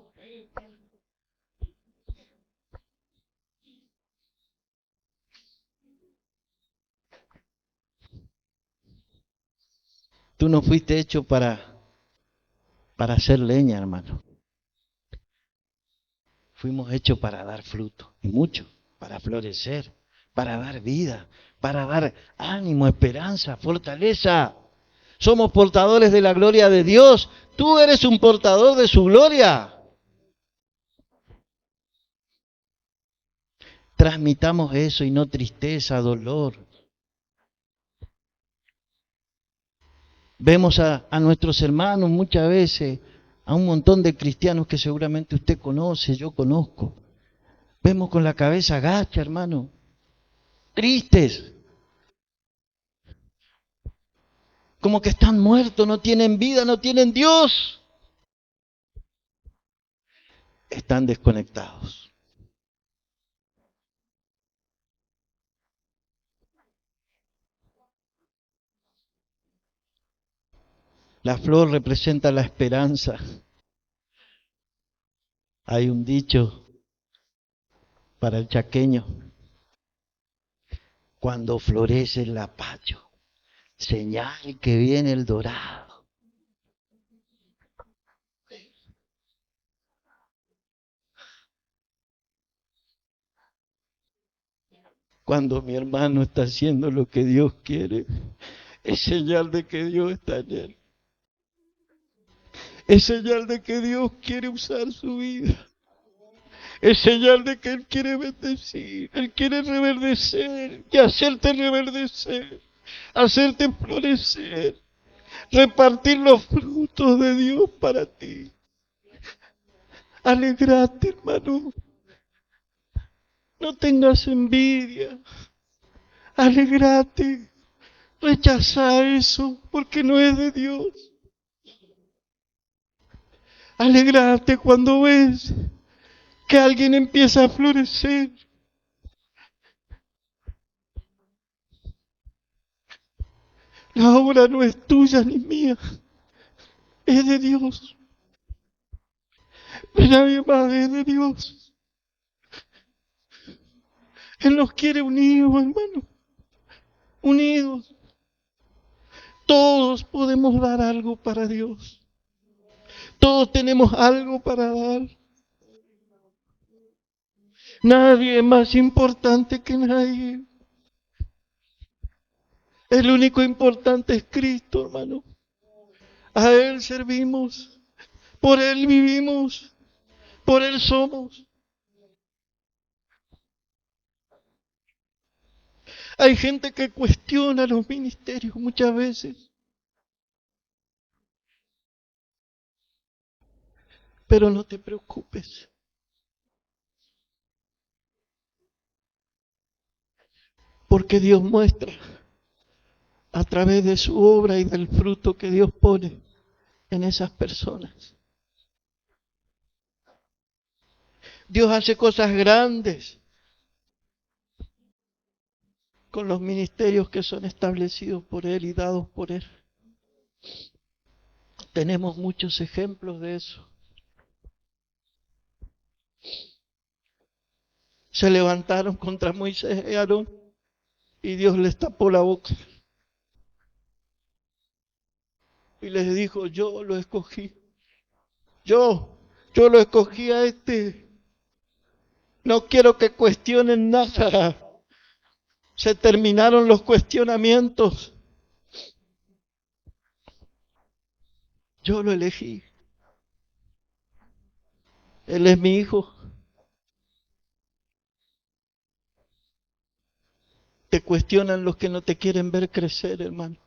Tú no fuiste hecho para hacer leña, hermano. Fuimos hechos para dar fruto, y mucho, para florecer, para dar vida, para dar ánimo, esperanza, fortaleza. Somos portadores de la gloria de Dios. Tú eres un portador de su gloria. Transmitamos eso y no tristeza, dolor. Vemos a nuestros hermanos muchas veces, a un montón de cristianos que seguramente usted conoce, yo conozco. Vemos con la cabeza agacha, hermano, tristes, como que están muertos, no tienen vida, no tienen Dios. Están desconectados. La flor representa la esperanza. Hay un dicho para el chaqueño: cuando florece el lapacho, señal que viene el dorado. Cuando mi hermano está haciendo lo que Dios quiere, es señal de que Dios está en él. Es señal de que Dios quiere usar su vida. Es señal de que Él quiere bendecir, Él quiere reverdecer y hacerte reverdecer, hacerte florecer, repartir los frutos de Dios para ti. Alegrate, hermano. No tengas envidia. Alegrate. Rechaza eso porque no es de Dios. Alegrate cuando ves que alguien empieza a florecer. La obra no es tuya ni mía, es de Dios. Nadie más es de Dios. Él nos quiere unidos, hermano. Unidos. Todos podemos dar algo para Dios. Todos tenemos algo para dar. Nadie es más importante que nadie. El único importante es Cristo, hermano. A Él servimos. Por Él vivimos. Por Él somos. Hay gente que cuestiona los ministerios muchas veces. Pero no te preocupes. Porque Dios muestra a través de su obra y del fruto que Dios pone en esas personas. Dios hace cosas grandes con los ministerios que son establecidos por Él y dados por Él. Tenemos muchos ejemplos de eso. Se levantaron contra Moisés y Aarón y Dios les tapó la boca. Y les dijo: yo lo escogí. Yo lo escogí a este. No quiero que cuestionen nada. Se terminaron los cuestionamientos. Yo lo elegí. Él es mi hijo. Te cuestionan los que no te quieren ver crecer, hermano.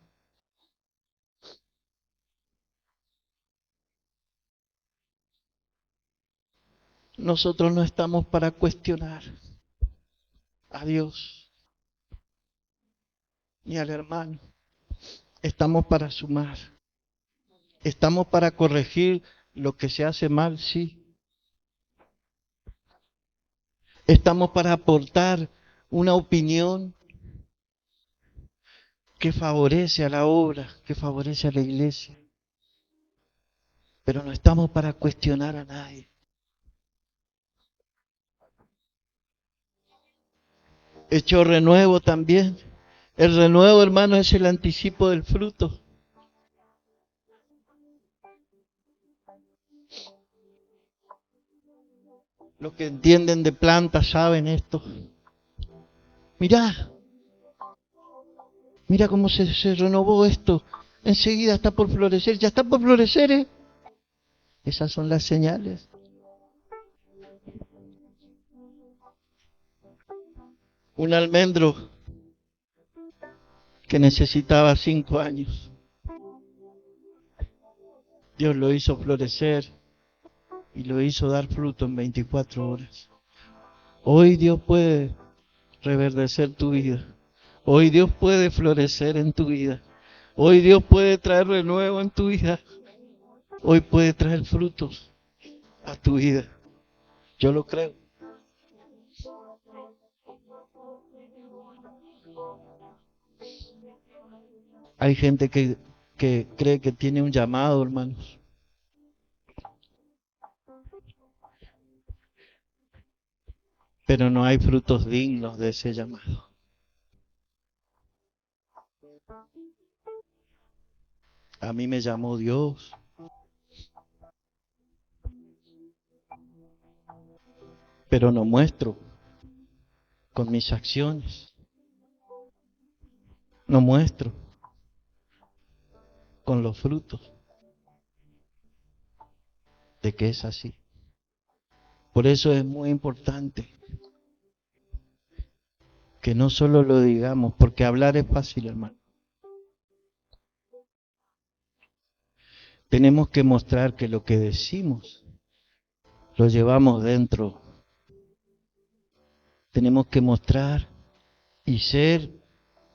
Nosotros no estamos para cuestionar a Dios ni al hermano. Estamos para sumar. Estamos para corregir lo que se hace mal, sí. Estamos para aportar una opinión que favorece a la obra, que favorece a la iglesia. Pero no estamos para cuestionar a nadie. Hecho renuevo también. El renuevo, hermano, es el anticipo del fruto. Los que entienden de plantas saben esto. Mirá, mira cómo se renovó esto. Enseguida está por florecer, ya está por florecer, ¿eh? Esas son las señales. Un almendro que necesitaba 5 años, Dios lo hizo florecer y lo hizo dar fruto en 24 horas. Hoy Dios puede reverdecer tu vida. Hoy Dios puede florecer en tu vida. Hoy Dios puede traer renuevo en tu vida. Hoy puede traer frutos a tu vida. Yo lo creo. Hay gente que cree que tiene un llamado, hermanos, pero no hay frutos dignos de ese llamado. A mí me llamó Dios, pero no muestro con mis acciones, no muestro con los frutos de que es así. Por eso es muy importante que no solo lo digamos, porque hablar es fácil, hermano. Tenemos que mostrar que lo que decimos lo llevamos dentro. Tenemos que mostrar y ser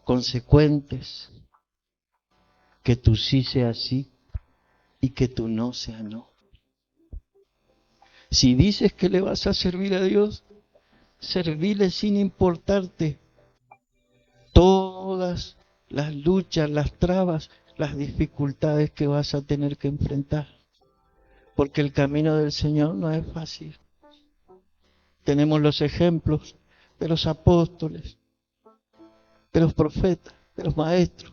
consecuentes, que tu sí sea sí y que tu no sea no. Si dices que le vas a servir a Dios, servirle sin importarte todas las luchas, las trabas, las dificultades que vas a tener que enfrentar. Porque el camino del Señor no es fácil. Tenemos los ejemplos de los apóstoles, de los profetas, de los maestros.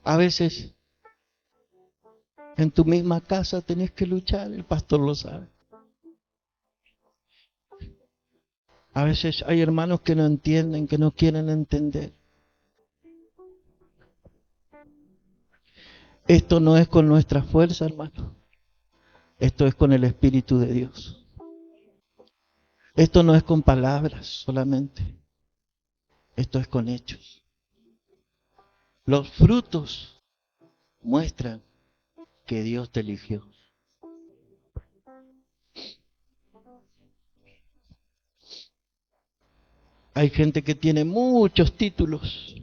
A veces en tu misma casa tenés que luchar, el pastor lo sabe. A veces hay hermanos que no entienden, que no quieren entender. Esto no es con nuestra fuerza, hermano. Esto es con el Espíritu de Dios. Esto no es con palabras solamente. Esto es con hechos. Los frutos muestran que Dios te eligió. Hay gente que tiene muchos títulos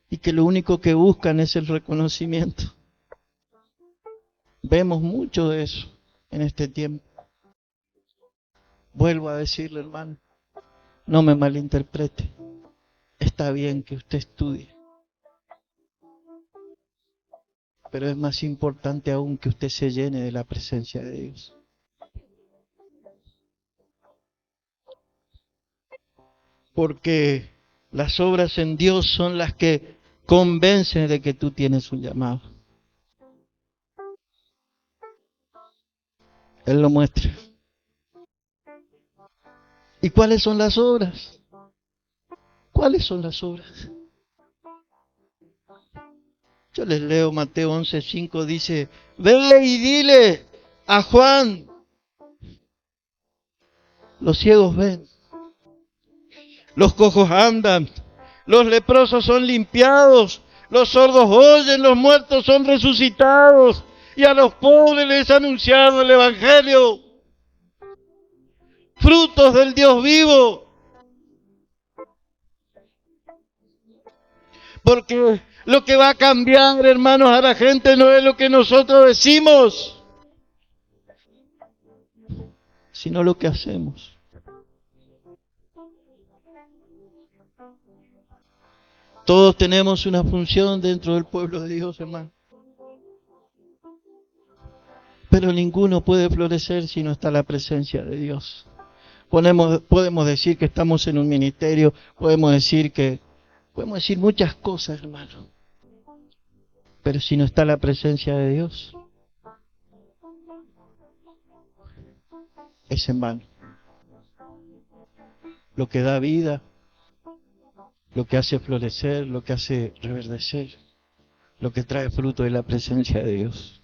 y que lo único que buscan es el reconocimiento. Vemos mucho de eso en este tiempo. Vuelvo a decirle, hermano, no me malinterprete. Está bien que usted estudie, pero es más importante aún que usted se llene de la presencia de Dios. Porque las obras en Dios son las que convencen de que tú tienes un llamado. Él lo muestra. ¿Y cuáles son las obras? ¿Cuáles son las obras? Yo les leo Mateo 11:5, dice, ve y dile a Juan, los ciegos ven, los cojos andan, los leprosos son limpiados, los sordos oyen, los muertos son resucitados, y a los pobres les ha anunciado el Evangelio. Frutos del Dios vivo. Porque lo que va a cambiar, hermanos, a la gente no es lo que nosotros decimos, sino lo que hacemos. Todos tenemos una función dentro del pueblo de Dios, hermano. Pero ninguno puede florecer si no está la presencia de Dios. Podemos decir que estamos en un ministerio, podemos decir muchas cosas, hermano. Pero si no está la presencia de Dios, es en vano. Lo que da vida, lo que hace florecer, lo que hace reverdecer, lo que trae fruto de la presencia de Dios.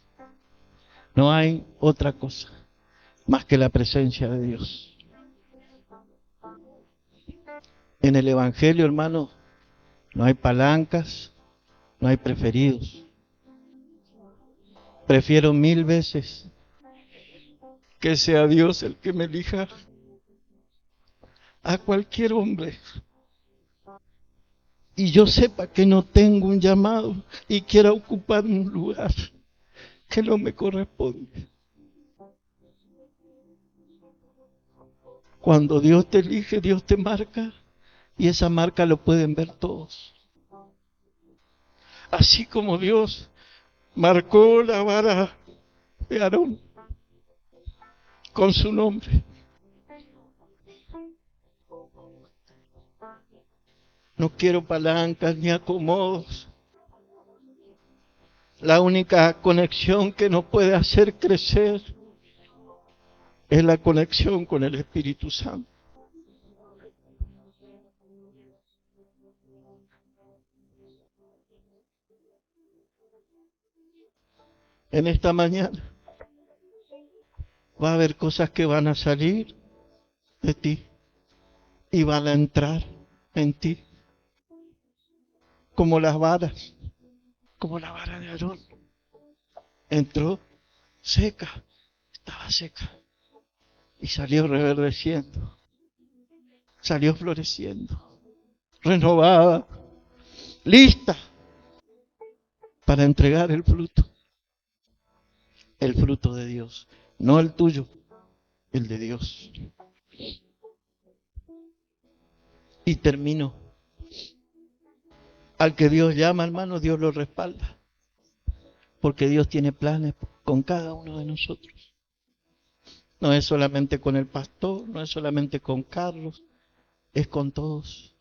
No hay otra cosa más que la presencia de Dios. En el Evangelio, hermano, no hay palancas, no hay preferidos. Prefiero 1000 veces que sea Dios el que me elija a cualquier hombre. Y yo sepa que no tengo un llamado y quiera ocupar un lugar que no me corresponde. Cuando Dios te elige, Dios te marca, y esa marca lo pueden ver todos. Así como Dios marcó la vara de Aarón con su nombre. No quiero palancas ni acomodos. La única conexión que nos puede hacer crecer es la conexión con el Espíritu Santo. En esta mañana va a haber cosas que van a salir de ti y van a entrar en ti, como las varas, como la vara de Aarón. Entró seca, estaba seca, y salió reverdeciendo, salió floreciendo, renovada, lista para entregar el fruto de Dios, no el tuyo, el de Dios. Y termino. Al que Dios llama, hermano, Dios lo respalda, porque Dios tiene planes con cada uno de nosotros. No es solamente con el pastor, no es solamente con Carlos, es con todos.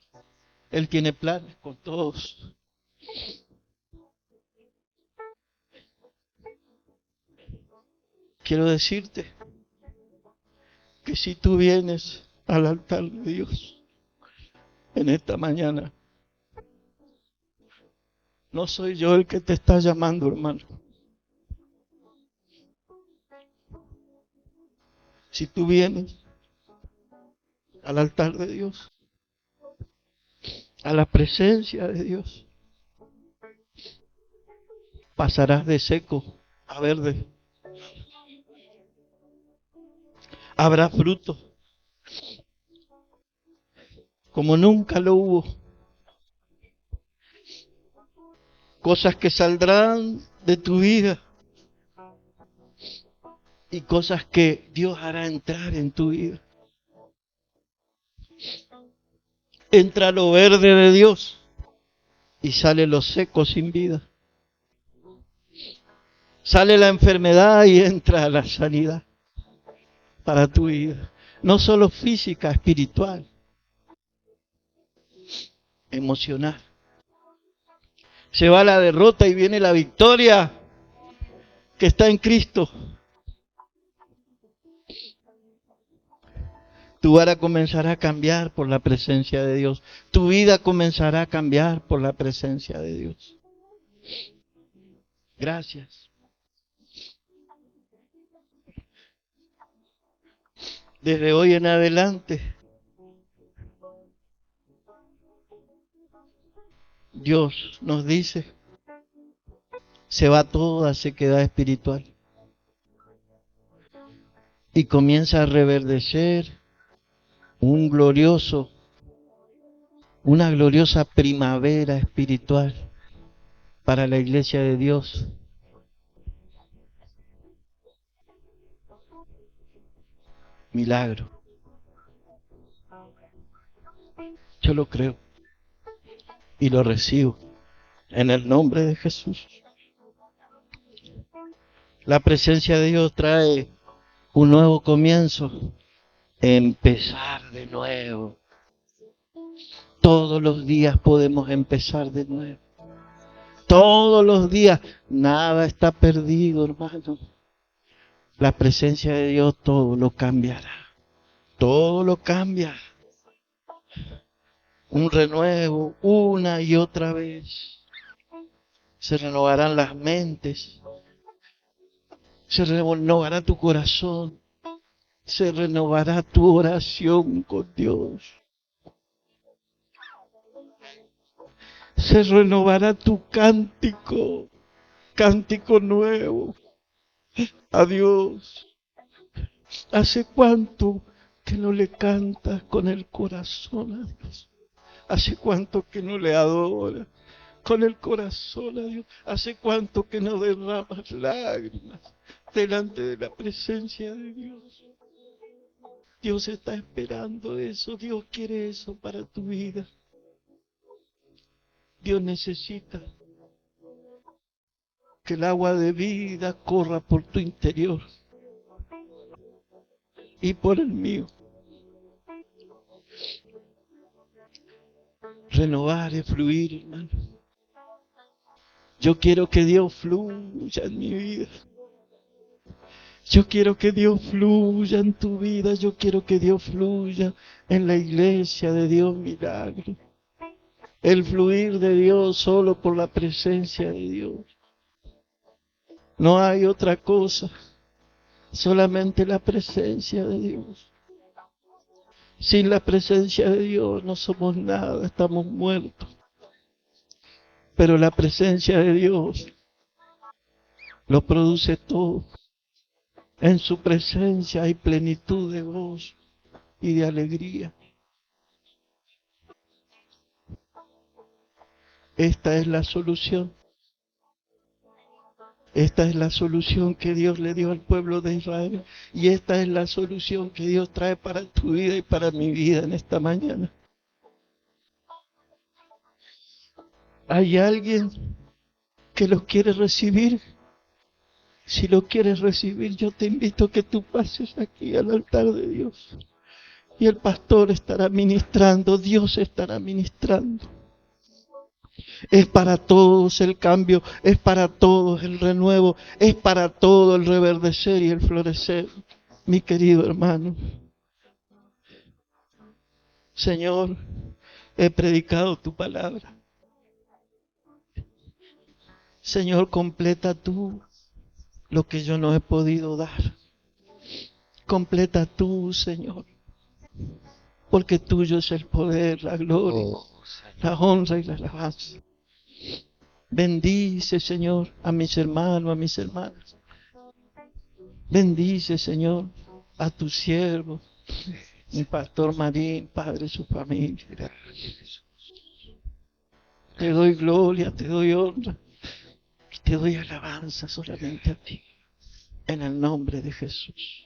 Él tiene planes con todos. Quiero decirte que si tú vienes al altar de Dios en esta mañana, no soy yo el que te está llamando, hermano. Si tú vienes al altar de Dios, a la presencia de Dios, pasarás de seco a verde. Habrá fruto como nunca lo hubo. Cosas que saldrán de tu vida y cosas que Dios hará entrar en tu vida. Entra lo verde de Dios y sale lo seco sin vida. Sale la enfermedad y entra la sanidad para tu vida. No solo física, espiritual, emocional. Se va la derrota y viene la victoria que está en Cristo. Tu vara comenzará a cambiar por la presencia de Dios. Tu vida comenzará a cambiar por la presencia de Dios. Gracias. Desde hoy en adelante, Dios nos dice, se va toda sequedad espiritual y comienza a reverdecer una gloriosa primavera espiritual para la iglesia de Dios. Milagro. Yo lo creo y lo recibo en el nombre de Jesús. La presencia de Dios trae un nuevo comienzo, empezar de nuevo. Todos los días podemos empezar de nuevo. Todos los días, nada está perdido, hermano. La presencia de Dios todo lo cambiará. Todo lo cambia. Un renuevo una y otra vez. Se renovarán las mentes. Se renovará tu corazón. Se renovará tu oración con Dios. Se renovará tu cántico. Cántico nuevo a Dios. ¿Hace cuánto que no le cantas con el corazón a Dios? ¿Hace cuánto que no le adoras con el corazón a Dios? ¿Hace cuánto que no derramas lágrimas delante de la presencia de Dios? Dios está esperando eso. Dios quiere eso para tu vida. Dios necesita que el agua de vida corra por tu interior y por el mío. Renovar es fluir, hermano. Yo quiero que Dios fluya en mi vida. Yo quiero que Dios fluya en tu vida. Yo quiero que Dios fluya en la iglesia de Dios Milagro. El fluir de Dios solo por la presencia de Dios. No hay otra cosa. Solamente la presencia de Dios. Sin la presencia de Dios no somos nada, estamos muertos. Pero la presencia de Dios lo produce todo. En su presencia hay plenitud de gozo y de alegría. Esta es la solución. Esta es la solución que Dios le dio al pueblo de Israel. Y esta es la solución que Dios trae para tu vida y para mi vida en esta mañana. ¿Hay alguien que lo quiere recibir? Si lo quieres recibir, yo te invito a que tú pases aquí al altar de Dios. Y el pastor estará ministrando, Dios estará ministrando. Es para todos el cambio, es para todos el renuevo, es para todo el reverdecer y el florecer, mi querido hermano. Señor, he predicado tu palabra. Señor, completa tú lo que yo no he podido dar. Completa tú, Señor, porque tuyo es el poder, la gloria, la honra y la alabanza. Bendice, Señor, a mis hermanos, a mis hermanas. Bendice, Señor, a tu siervo, mi pastor Marín, Padre, su familia. Te doy gloria, te doy honra y te doy alabanza solamente a ti, en el nombre de Jesús.